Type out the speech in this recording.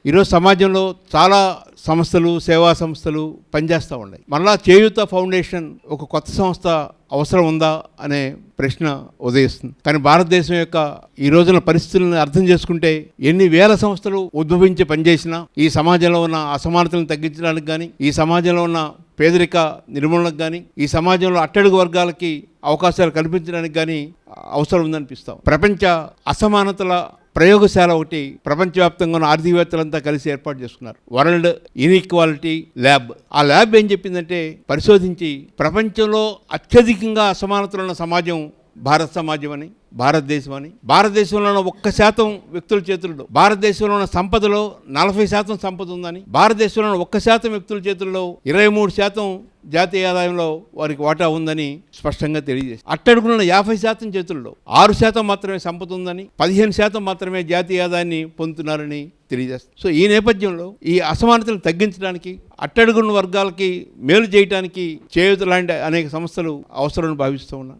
ఈరోజు సమాజంలో చాలా సంస్థలు, సేవా సంస్థలు పనిచేస్తూ ఉన్నాయి. మళ్ళా చేయూత ఫౌండేషన్ ఒక కొత్త సంస్థ అవసరం ఉందా అనే ప్రశ్న ఉదయిస్తుంది. కానీ భారతదేశం యొక్క ఈ రోజున పరిస్థితులను అర్థం చేసుకుంటే ఎన్ని వేల సంస్థలు ఉద్భవించి పనిచేసినా ఈ సమాజంలో ఉన్న అసమానతలను తగ్గించడానికి కానీ, ఈ సమాజంలో ఉన్న పేదరిక నిర్మూలనకు కానీ, ఈ సమాజంలో అట్టడుగు వర్గాలకి అవకాశాలు కల్పించడానికి కానీ అవసరం ఉందనిపిస్తాం. ప్రపంచ అసమానతల ప్రయోగశాల ఒకటి ప్రపంచవ్యాప్తంగా ఉన్న ఆర్థికవేత్తలంతా కలిసి ఏర్పాటు చేసుకున్నారు, వరల్డ్ ఇన్ఈక్వాలిటీ ల్యాబ్. ఆ ల్యాబ్ ఏం చెప్పిందంటే, పరిశోధించి ప్రపంచంలో అత్యధికంగా అసమానతలు ఉన్న సమాజం భారత సమాజం అని, భారతదేశం అని. భారతదేశంలో ఉన్న 1% వ్యక్తుల చేతుల్లో, భారతదేశంలో ఉన్న సంపదలో 40% సంపద ఉందని, భారతదేశంలో ఉన్న 1% వ్యక్తుల చేతుల్లో 23% జాతీయ ఆదాయంలో వారికి వాటా ఉందని స్పష్టంగా తెలియజేసి, అట్టడుగున్న 50% చేతుల్లో 6% మాత్రమే సంపద ఉందని, 15% మాత్రమే జాతీయ ఆదాయాన్ని పొందుతున్నారని తెలియజేస్తుంది. సో ఈ నేపథ్యంలో ఈ అసమానతలను తగ్గించడానికి, అట్టడుగున్న వర్గాలకి మేలు చేయడానికి చేయూత లాంటి అనేక సంస్థలు అవసరమని భావిస్తూ ఉన్నాను.